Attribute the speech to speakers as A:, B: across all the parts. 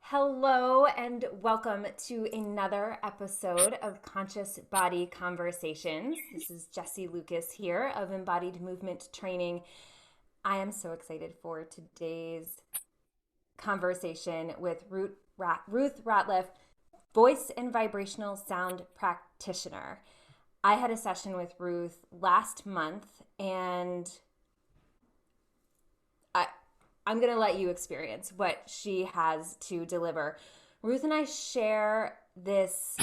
A: Hello, and welcome to another episode of Conscious Body Conversations. This is Jessie Lucas here of Embodied Movement Training. I am so excited for today's conversation with Ruth Ratliff, voice and vibrational sound practitioner. I had a session with Ruth last month, and I, I'm going to let you experience what she has to deliver. Ruth and I share this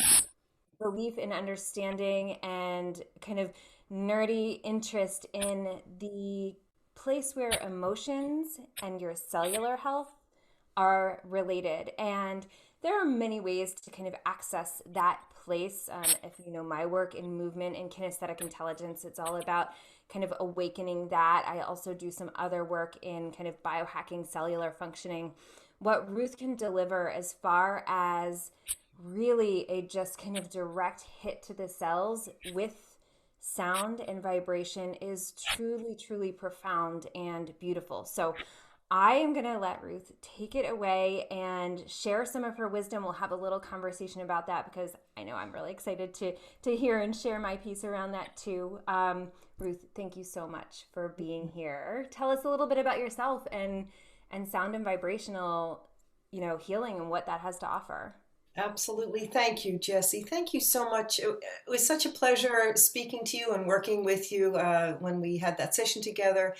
A: belief and understanding and kind of nerdy interest in the place where emotions and your cellular health are related. And there are many ways to kind of access that place. If you know my work in movement and kinesthetic intelligence, it's all about kind of awakening that. I also do some other work in kind of biohacking cellular functioning. What Ruth can deliver as far as really a just kind of direct hit to the cells with sound and vibration is truly, truly profound and beautiful. So I am going to let Ruth take it away and share some of her wisdom. We'll have a little conversation about that because I know I'm really excited to hear and share my piece around that too. Ruth, thank you so much for being here. Tell us a little bit about yourself and sound and vibrational, healing and what that has to offer.
B: Absolutely. Thank you, Jessie. Thank you so much. It was such a pleasure speaking to you and working with you when we had that session together.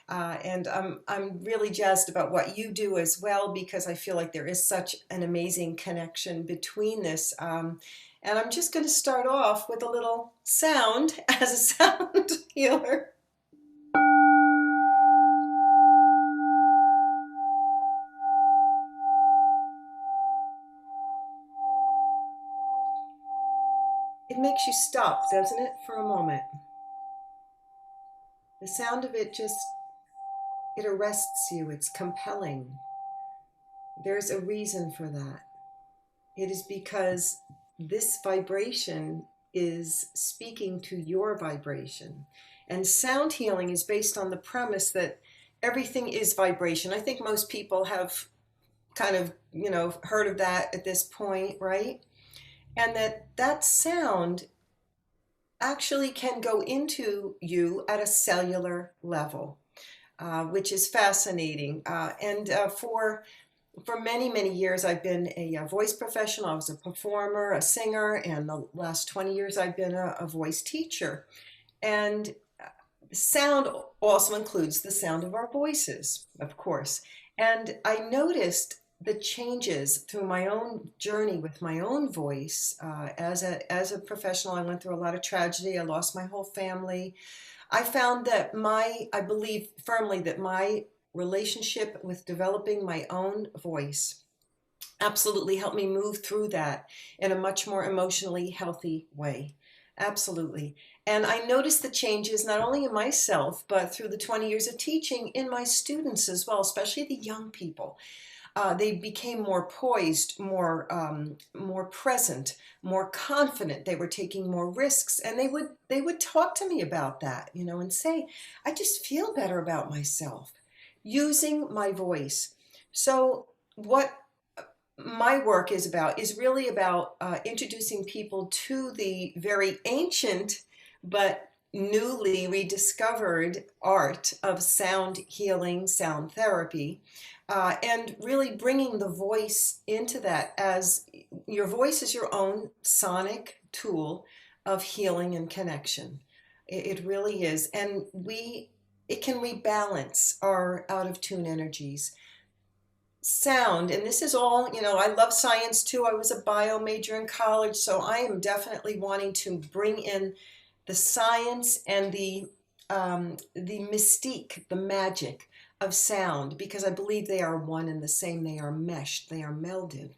B: And I'm really jazzed about what you do as well because I feel like there is such an amazing connection between this. And I'm just going to start off with a little sound as a sound healer. It makes you stop, doesn't it, for a moment? The sound of it it arrests you. It's compelling. There's a reason for that. It is because this vibration is speaking to your vibration. And sound healing is based on the premise that everything is vibration. I think most people have kind of, heard of that at this point, right? And that sound actually can go into you at a cellular level, which is fascinating. For many, many years, I've been a voice professional. I was a performer, a singer, and the last 20 years, I've been a voice teacher. And sound also includes the sound of our voices, of course. And I noticed the changes through my own journey with my own voice. As a professional, I went through a lot of tragedy. I lost my whole family. I found that I believe firmly that my relationship with developing my own voice absolutely helped me move through that in a much more emotionally healthy way. Absolutely. And I noticed the changes not only in myself, but through the 20 years of teaching in my students as well, especially the young people. They became more poised, more present, more confident. They were taking more risks, and they would talk to me about that, and say, "I just feel better about myself using my voice." So, what my work is really about introducing people to the very ancient but newly rediscovered art of sound healing, sound therapy, and really bringing the voice into that as your voice is your own sonic tool of healing and connection. It really is. And it can rebalance our out of tune energies. Sound, and this is all, I love science too. I was a bio major in college, so I am definitely wanting to bring in the science and the mystique, the magic of sound, because I believe they are one and the same. They are meshed, they are melded.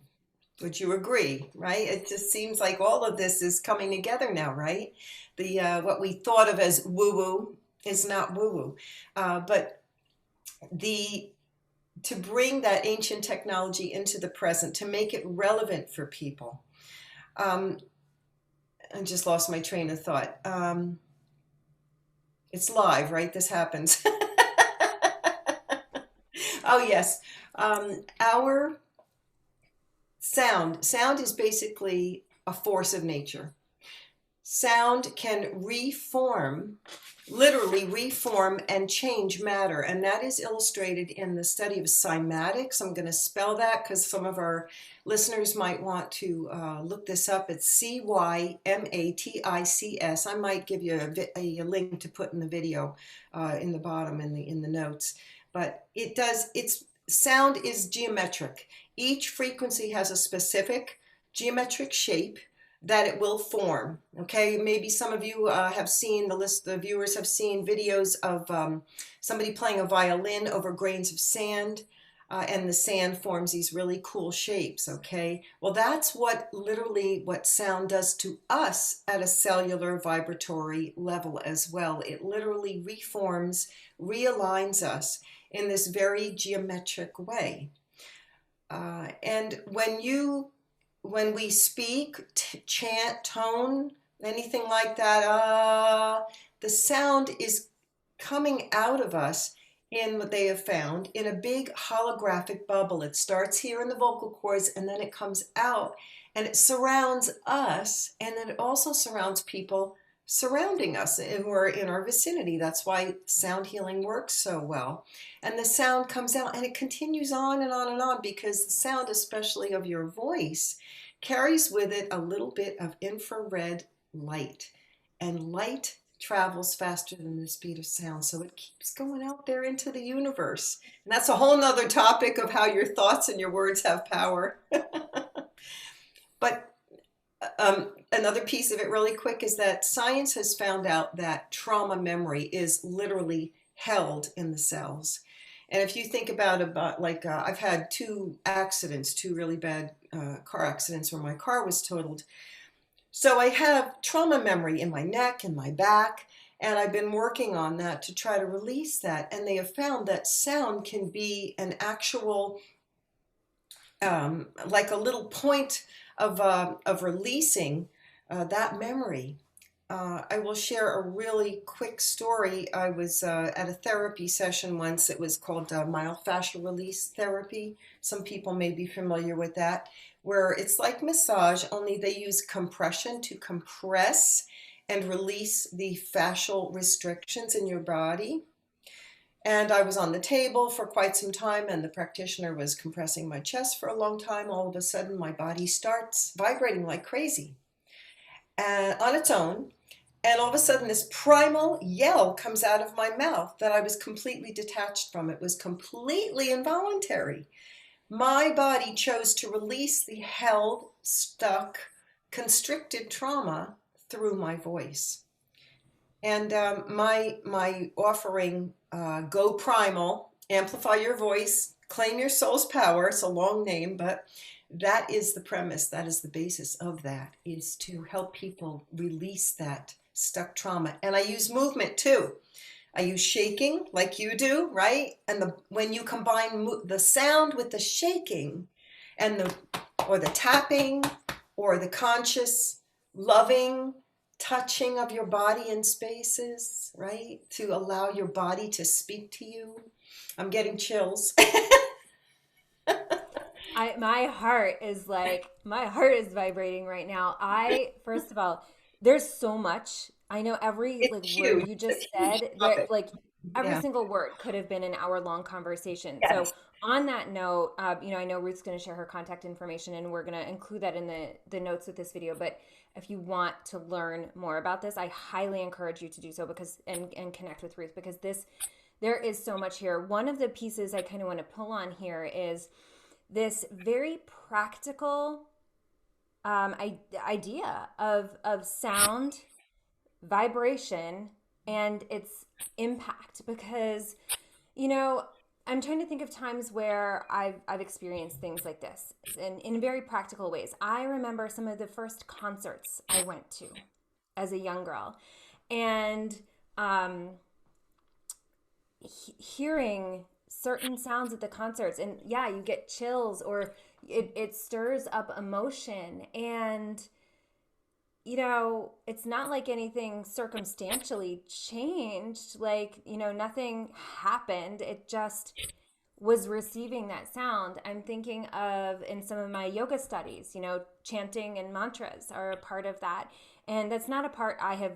B: Would you agree, right? It just seems like all of this is coming together now, right? The what we thought of as woo-woo is not woo-woo. But the to bring that ancient technology into the present, to make it relevant for people. I just lost my train of thought. It's live, right? This happens. Oh, yes. Our Sound is basically a force of nature. Sound can reform, literally reform and change matter. And that is illustrated in the study of cymatics. I'm going to spell that because some of our listeners might want to look this up. It's Cymatics. I might give you a link to put in the video in the bottom in the notes. But sound is geometric. Each frequency has a specific geometric shape that it will form. Okay, maybe some of you have seen, the viewers have seen videos of somebody playing a violin over grains of sand, and the sand forms these really cool shapes. Okay, well, that's literally what sound does to us at a cellular vibratory level as well. It literally reforms, realigns us in this very geometric way. And when we speak, chant, tone, anything like that, the sound is coming out of us in what they have found in a big holographic bubble. It starts here in the vocal cords and then it comes out and it surrounds us, and then it also surrounds people surrounding us who are in our vicinity. That's why sound healing works so well. And the sound comes out and it continues on and on and on, because the sound, especially of your voice, carries with it a little bit of infrared light. And light travels faster than the speed of sound, so it keeps going out there into the universe. And that's a whole nother topic of how your thoughts and your words have power. But another piece of it really quick is that science has found out that trauma memory is literally held in the cells. And if you think about like I've had two really bad car accidents where my car was totaled. So I have trauma memory in my neck and my back, and I've been working on that to try to release that. And they have found that sound can be an actual, like a little point of releasing that memory. I will share a really quick story. I was at a therapy session once. It was called myofascial release therapy. Some people may be familiar with that, where it's like massage, only they use compression to compress and release the fascial restrictions in your body. And I was on the table for quite some time, and the practitioner was compressing my chest for a long time. All of a sudden, my body starts vibrating like crazy on its own. And all of a sudden, this primal yell comes out of my mouth that I was completely detached from. It was completely involuntary. My body chose to release the held, stuck, constricted trauma through my voice. And my offering, Go Primal, Amplify Your Voice, Claim Your Soul's Power. It's a long name, but that is the premise. That is the basis of that, is to help people release that stuck trauma. And I use movement too. I use shaking like you do, right? And when you combine the sound with the shaking and or the tapping or the conscious loving touching of your body in spaces, right? To allow your body to speak to you. I'm getting chills.
A: My heart is vibrating right now. First of all, there's so much. I know every word you just said, every single word could have been an hour-long conversation.
B: Yes.
A: So on that note, I know Ruth's going to share her contact information, and we're going to include that in the notes with this video. But if you want to learn more about this, I highly encourage you to do so, and connect with Ruth, because there is so much here. One of the pieces I kind of want to pull on here is this very practical idea of sound, vibration, and its impact. Because, I'm trying to think of times where I've experienced things like this in very practical ways. I remember some of the first concerts I went to as a young girl, and hearing certain sounds at the concerts, and yeah, you get chills, or it stirs up emotion. And it's not like anything circumstantially changed, like nothing happened. It just was receiving that sound. I'm thinking of in some of my yoga studies, chanting and mantras are a part of that. And that's not a part I have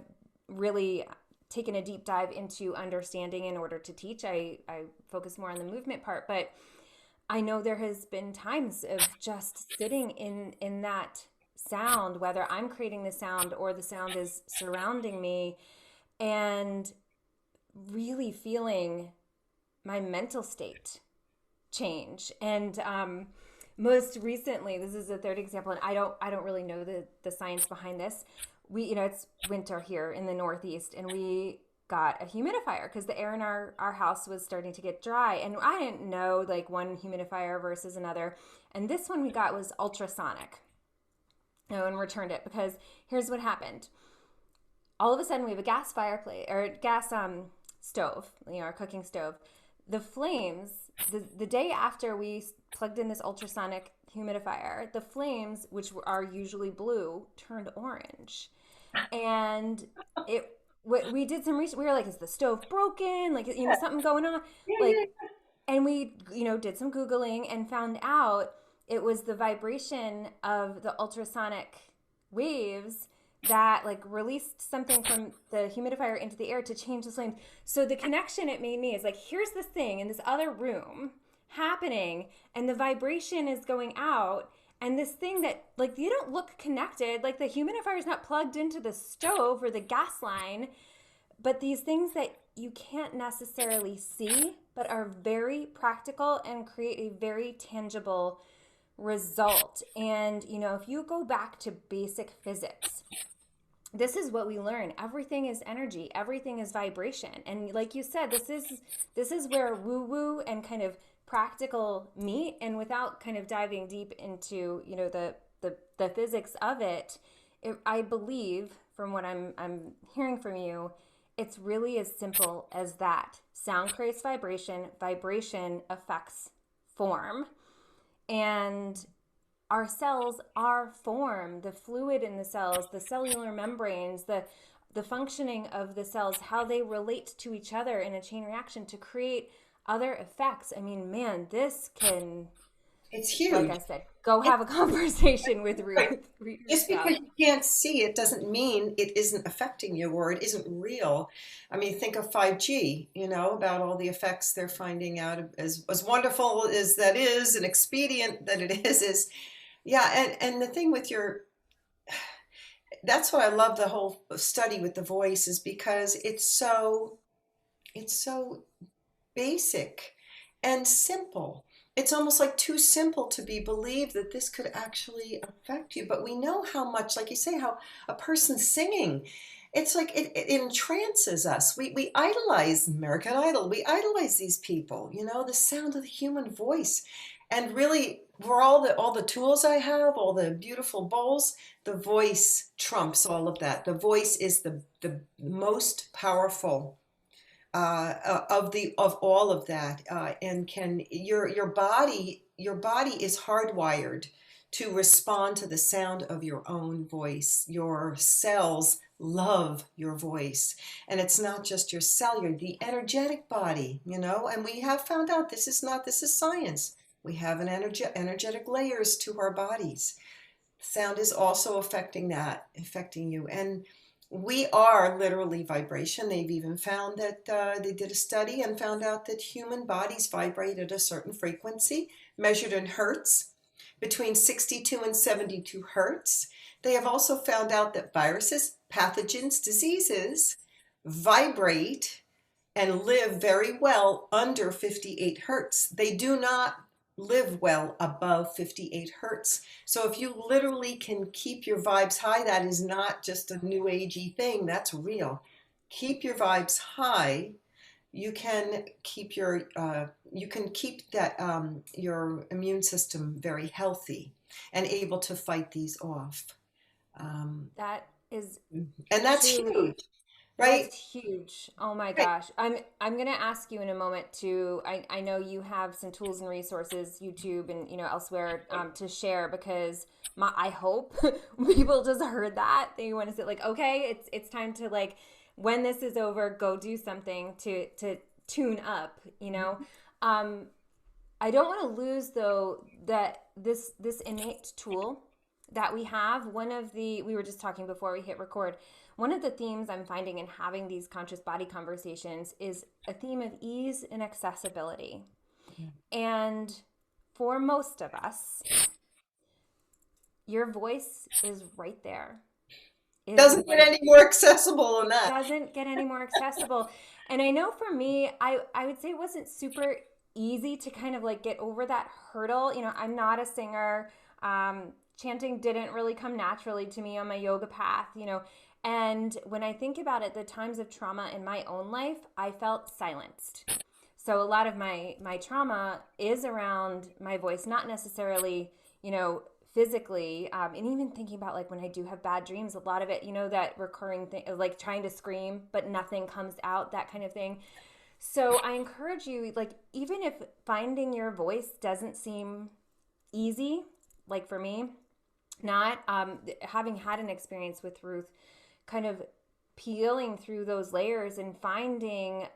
A: really taken a deep dive into understanding in order to teach. I focus more on the movement part, but I know there has been times of just sitting in that sound, whether I'm creating the sound or the sound is surrounding me, and really feeling my mental state change. And most recently, this is the third example, and I don't really know the science behind this. We, it's winter here in the Northeast, and we got a humidifier because the air in our house was starting to get dry, and I didn't know like one humidifier versus another. And this one we got was ultrasonic. And returned it because here's what happened. All of a sudden we have a gas fireplace or gas stove, our cooking stove. The flames, the day after we plugged in this ultrasonic humidifier, the flames, which are usually blue, turned orange. And we did some research. We were like, is the stove broken? Like, something going on? Like, and we, did some Googling and found out it was the vibration of the ultrasonic waves that like released something from the humidifier into the air to change the flames. So the connection it made me is like, here's this thing in this other room happening, and the vibration is going out, and this thing that like you don't look connected, like the humidifier is not plugged into the stove or the gas line, but these things that you can't necessarily see but are very practical and create a very tangible result. And if you go back to basic physics, this is what we learn. Everything is energy, everything is vibration. And like you said, this is where woo woo and kind of practical meet. And without kind of diving deep into the physics of it, I believe from what I'm hearing from you, it's really as simple as that. Sound creates vibration, vibration affects form. And our cells are form, the fluid in the cells, the cellular membranes, the functioning of the cells, how they relate to each other in a chain reaction to create other effects. I mean, man,
B: it's huge.
A: Like I said, go have a conversation with Ruth.
B: Just because you can't see it doesn't mean it isn't affecting you or it isn't real. I mean, think of 5G, about all the effects they're finding out. As wonderful as that is, and expedient that it is yeah. And the thing with that's why I love the whole study with the voice, is because it's so basic and simple. It's almost like too simple to be believed that this could actually affect you. But we know how much, like you say, how a person singing, it's like it entrances us. We idolize American Idol. We idolize these people, the sound of the human voice. And really, for all the tools I have, all the beautiful bowls, the voice trumps all of that. The voice is the most powerful of all of that, and your body is hardwired to respond to the sound of your own voice. Your cells love your voice, and it's not just your cellular, the energetic body, and we have found out this is science. We have an energetic layers to our bodies. Sound is also affecting you, and we are literally vibration. They've even found that they did a study and found out that human bodies vibrate at a certain frequency, measured in hertz, between 62 and 72 hertz. They have also found out that viruses, pathogens, diseases vibrate and live very well under 58 hertz. They do not live well above 58 hertz. So if you literally can keep your vibes high, that is not just a new agey thing, that's real. Keep your vibes high. You can keep your your immune system very healthy and able to fight these off.
A: That is,
B: and that's
A: truly
B: huge. Right?
A: That's huge. Oh my gosh. I'm gonna ask you in a moment to I know you have some tools and resources, YouTube and elsewhere to share, because I hope people just heard that. They want to say like, okay, it's time to like, when this is over, go do something to tune up, I don't want to lose though that this innate tool that we have. We were just talking before we hit record. One of the themes I'm finding in having these conscious body conversations is a theme of ease and accessibility. And for most of us, your voice is right there.
B: Doesn't get any more accessible than that.
A: Doesn't get any more accessible. And I know for me, I would say it wasn't super easy to kind of like get over that hurdle. You know, I'm not a singer. Chanting didn't really come naturally to me on my yoga path, you know. And when I think about it, the times of trauma in my own life, I felt silenced. So a lot of my trauma is around my voice, not necessarily, you know, physically, and even thinking about like when I do have bad dreams, a lot of it, you know, that recurring thing of like trying to scream but nothing comes out, that kind of thing. So I encourage you, like, even if finding your voice doesn't seem easy, like for me, not having had an experience with Ruth, kind of peeling through those layers and finding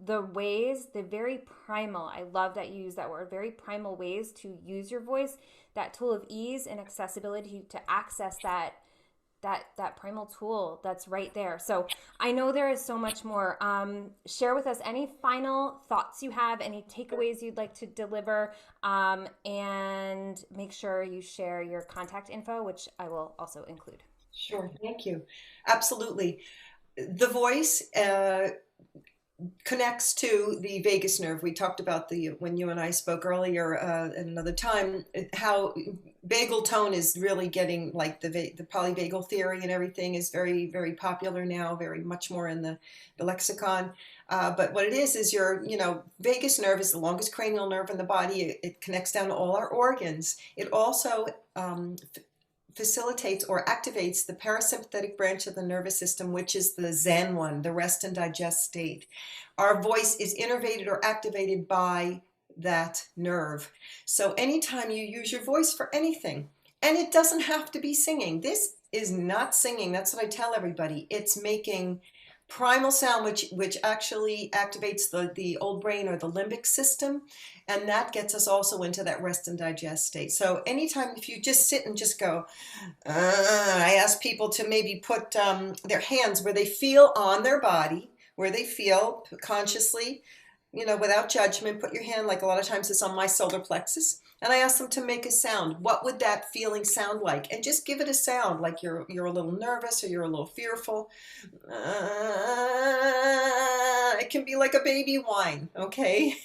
A: the ways, the very primal, I love that you use that word, very primal ways to use your voice, that tool of ease and accessibility to access that primal tool that's right there. So I know there is so much more. Share with us any final thoughts you have, any takeaways you'd like to deliver, and make sure you share your contact info, which I will also include.
B: Sure, thank you. Absolutely. The voice connects to the vagus nerve. We talked about when you and I spoke earlier at another time, how vagal tone is really getting, like the polyvagal theory and everything is very, very popular now, very much more in the lexicon. But what it is your, vagus nerve is the longest cranial nerve in the body. It connects down to all our organs. It also facilitates or activates the parasympathetic branch of the nervous system, which is the Zen one, the rest and digest state. Our voice is innervated or activated by that nerve. So anytime you use your voice for anything, and it doesn't have to be singing. This is not singing. That's what I tell everybody. It's making primal sound, which actually activates the old brain or the limbic system, and that gets us also into that rest and digest state. So anytime, if you just sit and just go, I ask people to maybe put their hands where they feel on their body, where they feel consciously, without judgment. Put your hand, like a lot of times it's on my solar plexus, and I ask them to make a sound. What would that feeling sound like? And just give it a sound, like you're a little nervous or you're a little fearful. It can be like a baby whine, okay?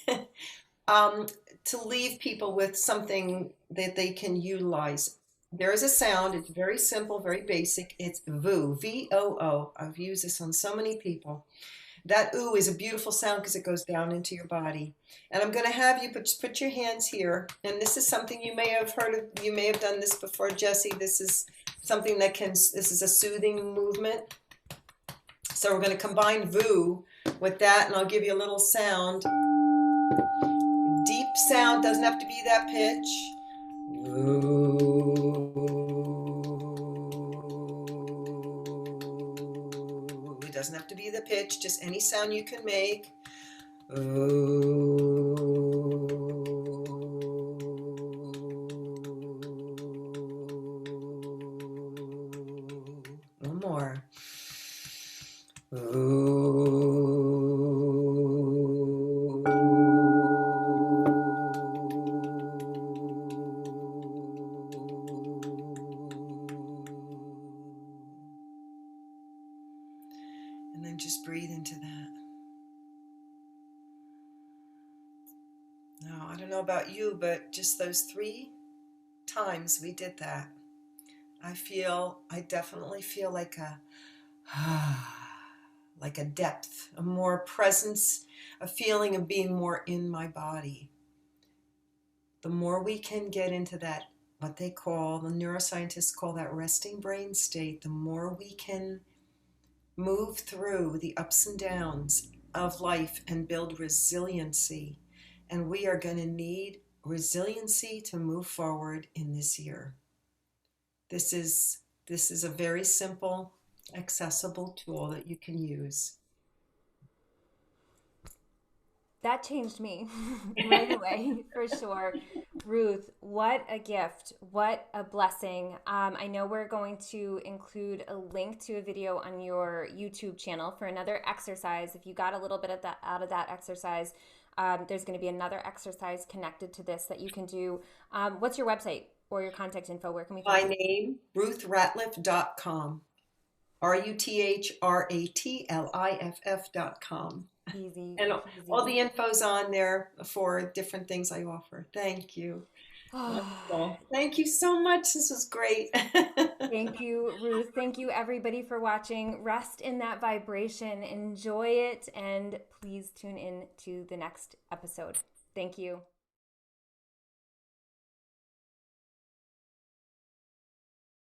B: To leave people with something that they can utilize. There is a sound. It's very simple, very basic. It's VOO, V-O-O. I've used this on so many people. That ooh is a beautiful sound because it goes down into your body. And I'm going to have you put your hands here. And this is something you may have heard of. You may have done this before, Jesse. This is something this is a soothing movement. So we're going to combine VOO with that, and I'll give you a little sound. Deep sound, doesn't have to be that pitch. It doesn't have to be the pitch, just any sound you can make. One more. And then just breathe into that. Now, I don't know about you, but just those 3 times we did that, I definitely feel like a depth, a more presence, a feeling of being more in my body. The more we can get into that, what the neuroscientists call that resting brain state, the more we can move through the ups and downs of life and build resiliency. And we are going to need resiliency to move forward in this year. This is a very simple, accessible tool that you can use.
A: That changed me right away, for sure. Ruth, what a gift. What a blessing. I know we're going to include a link to a video on your YouTube channel for another exercise. If you got a little bit of that out of that exercise, there's going to be another exercise connected to this that you can do. What's your website or your contact info? Where can we
B: My
A: find you?
B: name, RuthRatliff.com. RuthRatliff.com.
A: Easy
B: And all
A: peasy.
B: the info's on there for different things I offer. Thank you. Wonderful. Thank you so much. This was great.
A: Thank you, Ruth. Thank you, everybody, for watching. Rest in that vibration, enjoy it, and please tune in to the next episode. Thank you.